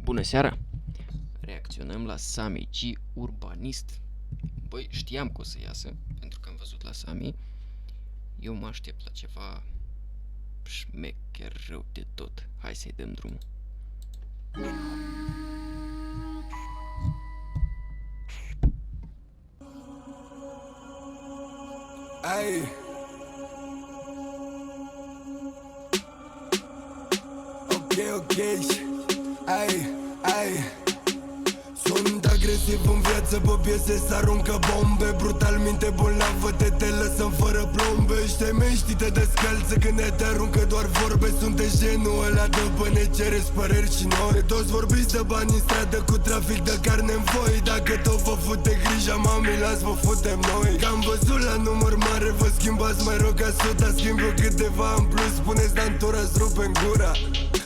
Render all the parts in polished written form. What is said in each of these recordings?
Bună seara! Reacționăm la Sami G Urbanist. Băi, știam că o să iasă, pentru că am văzut la Sami. Eu mă aștept la ceva șmecher rău de tot. Hai să-i dăm drumul. Ay. Ok, ai. Sunt agresiv în viață, pe piese s-aruncă bombe. Brutal, minte bolnavă, te lăsăm fără plombe. Știi te descalță când te aruncă doar vorbe. Sunteți genul ăla de băne, cereți păreri și noi. Toți vorbiți de bani în stradă cu trafic de carne în foi. Dacă tot vă fute grija mamei, las vă futem noi. Că am văzut la număr mare, vă schimbați mai rog ca suta. Schimb eu câteva în plus, spuneți dantura-ți rupe în gura.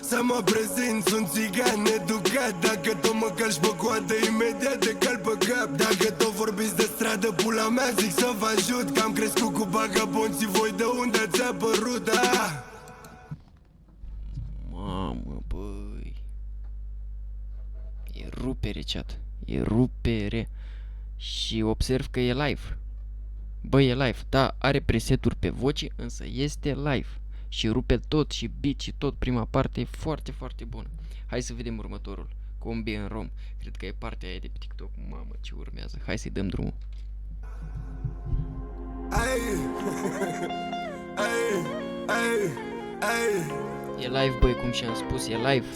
Să mă prezint, sunt țigan educat. Dacă tot mă calci pe coadă, imediat te cal pe cap. Dacă tot vorbiți de stradă, pula mea, zic să vă ajut. Că am crescut cu vagabonții, voi de unde ați apărut, da? Mamă, băi. E rupere, chat. E rupere. Și observ că e live. Băi, e live. Da, are preseturi pe voce, însă este live. Și rupe tot, și beat și tot. Prima parte e foarte, foarte bună. Hai să vedem următorul. Combi în rom. Cred că e partea aia de pe TikTok. Mamă, ce urmează. Hai să-i dăm drumul. E live, băi, cum și-am spus, e live.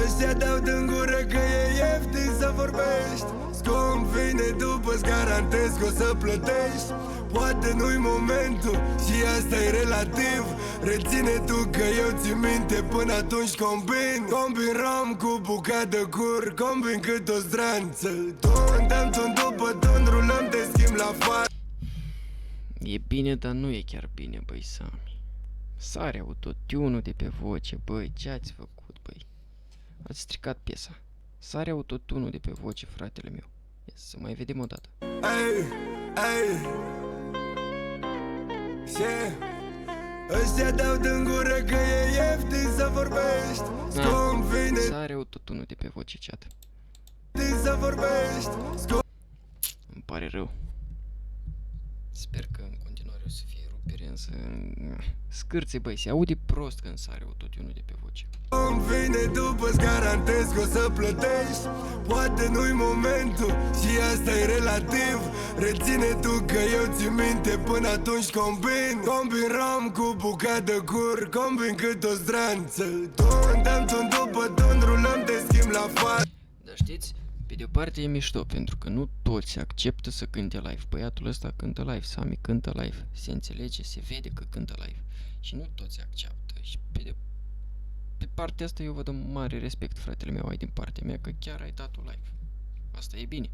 Ăștia dau din gură că e ieftin să vorbești. Scump vine după-ți garantez că o să plătești. Poate nu-i momentul și asta e relativ. Reține tu că eu țin minte, până atunci combin rom cu bucat de cur. Combin cât o zdranță. Tun după tun, rulăm de schimb la față. E bine, dar nu e chiar bine, băi, Sami. Sare autotune-ul de pe voce, băi, ce ați făcut, băi? Ați stricat piesa. Sare autotune-ul de pe voce, fratele meu. Să mai vedem o dată. Ăștia dau din gură că e ieftin să vorbești. Scump vine Sare autotune-ul de pe voce, chat. să vorbești. Îmi pare rău. Sper că în continuare o să fie rupere, însă... Scârțe, băi, se aude prost când sare autotune-ul de pe voce. Cum vine după-ți garantez că o să plătești. Poate nu-i momentul și asta e relativ. Reține tu că eu țin minte, până atunci combin rom cu bucat de cur. Combin cât o zdranță. Tun după tun, rulăm de schimb la față. Dar știți, pe de o parte e mișto, pentru că nu toți acceptă să cânte live. Băiatul ăsta cântă live, Sami cântă live. Se înțelege, se vede că cântă live. Și nu toți acceptă. Și pe partea asta eu vă dau mare respect, fratele meu, ai din partea mea, că chiar ai dat-o live. Asta e bine.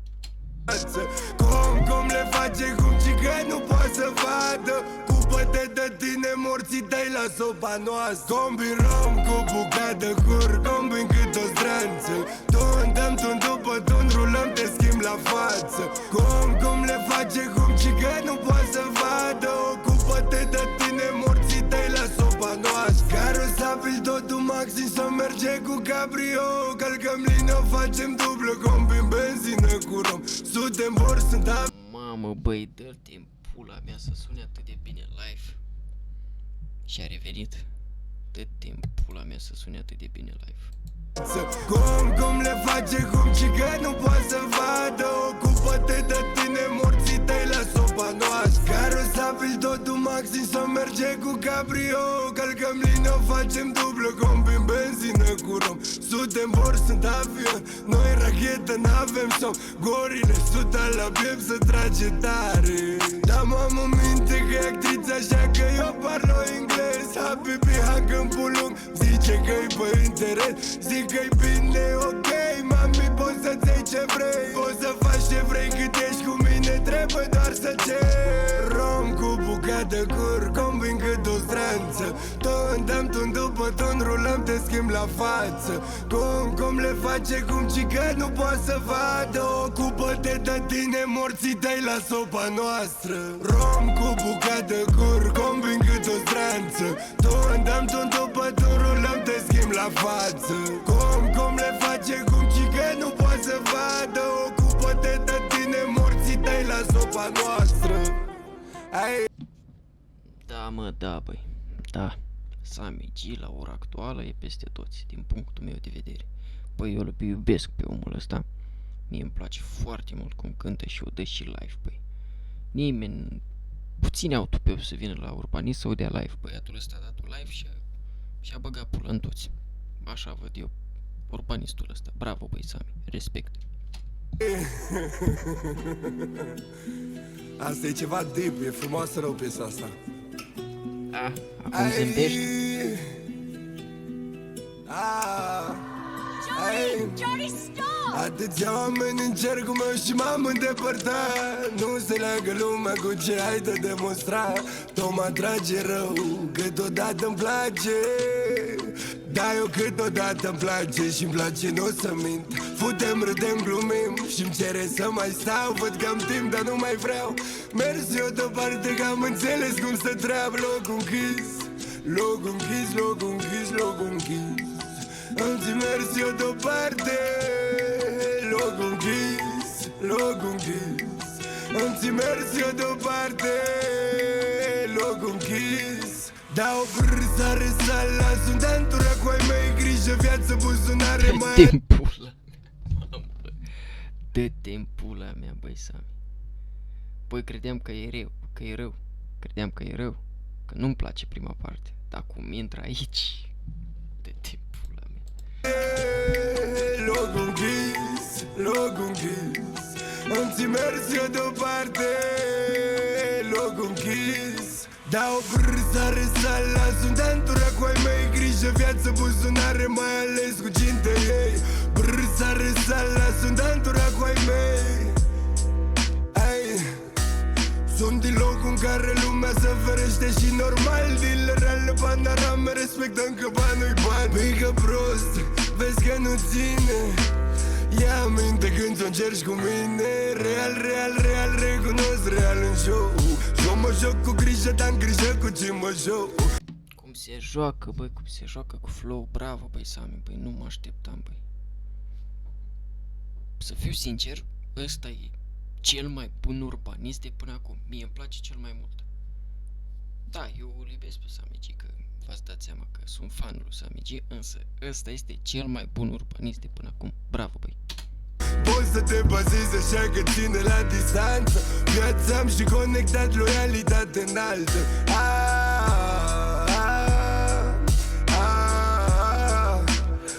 Cum le face, cum cigăi nu poate să vadă. Cupă-te de tine, morții tăi la sopa noastră. Combin rom cu bucat de cur. Combin cât o zdranță. Tun după tun, rulăm te schimb la față. Cum le face, cum cigăi nu poate să vadă. Ocupă-te de tine, morții tăi la sopa noastră. Carosabil totul maxim, să merge cu cabrio. Călcăm lină, facem dublă. Combin benzină cu rom. Sute în bord, sunt Mamă, băi, dă-te în pula mea să sune atât de bine live. Și a revenit. Dă-te în pula mea să sune atât de bine live. Cum le face, cum cigăi nu poate să vadă. Ocupă-te de tine, morții tăi la sopa noastră. Carosabil totul maxim, să merge cu cabrio. Călcăm lină, facem dublă. Combin benzină cu rom. Sute în bord, sunt avion. Noi rachetă, n-avem somn. Gorile suta la piept să trage tare. Dar m-am în minte că e actriță, așa că eu parlo englez. Habibi, hang în pulung. Zice că-i pe internet. Zic că-i bine, ok, mami, poți să-ți iei ce vrei. Poți să faci ce vrei cât ești cu mine. Trebuie doar să ceri. Rom cu bucat de cur. Combin cât o zdranță. Tun după tun, rulăm te schimb la față. Cum le face, cum cigăi nu poate să vadă. Ocupă-te de tine, morții tăi la sopa noastră. Rom cu bucat de cur. Combin cât o zdranță. Tun după tun, rulăm te schimb la față. Cum mă, da, băi. Da. Sami G la ora actuală e peste toți, din punctul meu de vedere. Băi, eu îl iubesc pe omul ăsta. Mie îmi place foarte mult cum cântă și o dă și live, băi. Nimeni, puțini au tupeu să vină la Urbanist să o dea live. Băiatul ăsta a dat live și a băgat pula în toți. Așa văd eu Urbanistul ăsta. Bravo, băi, Sami. Respect. Asta e ceva deep, e frumoasă rău piesa asta. Acum zâmbești? Johnny, stop! Atâția oameni în cercul meu și m-am îndepărtat. Nu se leagă lumea cu ce ai de demonstrat. Tot mă atrage rău, câteodată îmi place. Da, eu câteodată îmi place și-mi place, nu o să mint. Futem, râdem, glumim și-mi cere să mai stau. Văd că am timp, dar nu mai vreau. Mersi eu departe că am înțeles cum să treabă. Locul închis, locul închis, locul închis, locul închis. Îmi zi mersi eu departe. Locul închis, locul închis. Îmi zi mersi eu departe. Locul închis. Dau brâzare să las un dantura cu ai mei. Grijă, viață, buzunare mai... Timpul. Dă-te în pula mea, băi, Sami. Păi credeam că e rău, Credeam că e rău, că nu-mi place prima parte. Dar cum intră aici, dă-te în pula mea. Locul închis, locul închis. Îmi ții mersi eu deoparte. Locul închis. Dau brâzare să las un dantura cu ai mei. Grijă, viață, buzunare, mai ales cu cinte ei. Brâzare să las un dantura cu ai mei. Sunt din locul în care lumea se ferește și normal. Dilerele panorame respectă încă banul-i bani. Mică prost, vezi că nu ține. Ia aminte când ți-o încerci cu mine. Real, real, real, recunosc real în show. Eu mă joc cu grijă, dar-mi grijă cu ce mă joc. Cum se joacă, băi, cum se joacă cu flow. Bravo, băi, Sami, băi, nu mă așteptam, băi. Să fiu sincer, ăsta e cel mai bun urbanist de până acum. Mie îmi place cel mai mult. Da, eu îl iubesc pe Sami G, că v-ați dat seama că sunt fanul lui Sami G, însă ăsta este cel mai bun urbanist de până acum. Bravo, băi. Poți să te bazezi așa că ține la distanță. Viața am și conectat loialitate înaltă.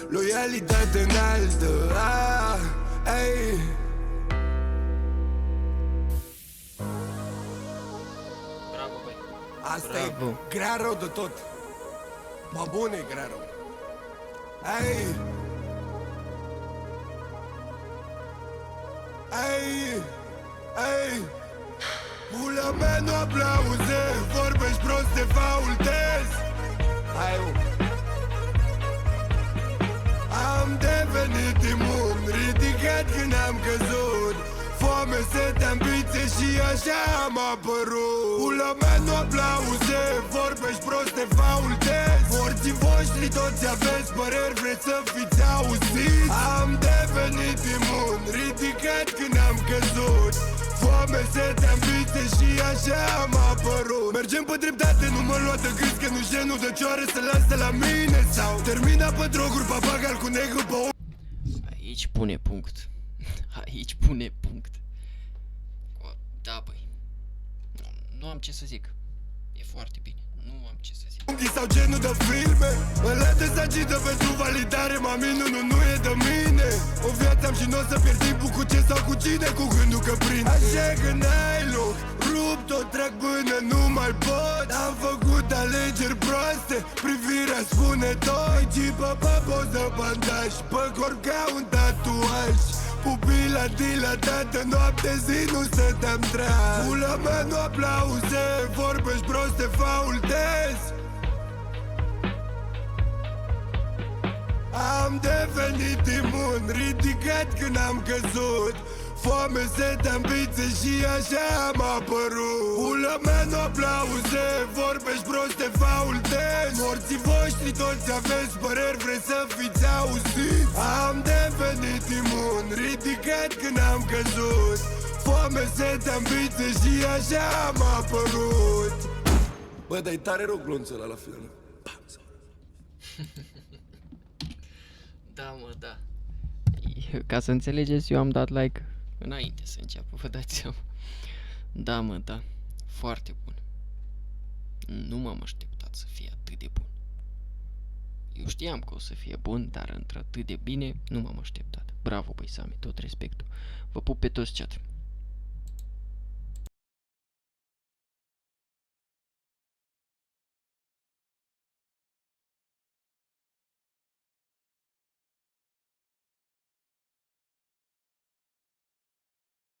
Loialitate înaltă. Bravo, băi. Asta Bravo. e grea rău de tot. Mă bune e grea rău. Pula mea nu aplauze. Vorbești prost, te faultezi. Am devenit imun, ridicat când am căzut. Foame, sete, ambiție și așa am apărut. Pula mea nu aplauze. Vorbești prost, te faultezi. Morții voștri toți aveți păreri, vreți să fiți auziți. Am devenit imun, ridicat când am căzut. Foame, sete, ambiție și așa am apărut. Mergem pe dreptate, nu mă lua de gâs, că nu genul de cioare să lasă la mine. Sau termina pe droguri, papagal cu negru pe om. Aici pune punct. Aici pune punct. Da, băi. Nu am ce să zic. E foarte bine. Nu am ce să zic. Sau genul de filme. Ăla de sagită pentru validare. Mami, nu e de mine. O viață am și n-o să pierd timpul cu ce sau cu cine. Cu gândul că prind. Așa că n-ai loc. Rup tot, trag până nu mai pot. Am făcut alegeri proaste. Privirea spune tot. Cipă pe poză bandaj. Pe corp ca un tatuaj. Pupila dilatată, noapte zi nu stăteam treaz. Pula mea nu aplauze. Vorbești prost, te faultezi. Am devenit imun, ridicat când am căzut. Foame, sete, ambiție și așa am apărut. Pula mea nu aplauze. Vorbești prost, te faultezi. Morții voștri toți aveți păreri, vreți să fiți auziți. Am devenit imun, ridicat când am căzut. Foame, sete, ambiție și așa am apărut. Bă, dar e tare rău glonțul ăla la final. Da, mă, da. Ca să înțelegeți, eu am dat like înainte să înceapă, vă dați seama. Da, mă, da. Foarte bun. Nu m-am așteptat să fie atât de bun. Eu știam că o să fie bun, dar într-atât de bine nu m-am așteptat. Bravo, băi Sami, tot respectul. Vă pup pe toți, chat.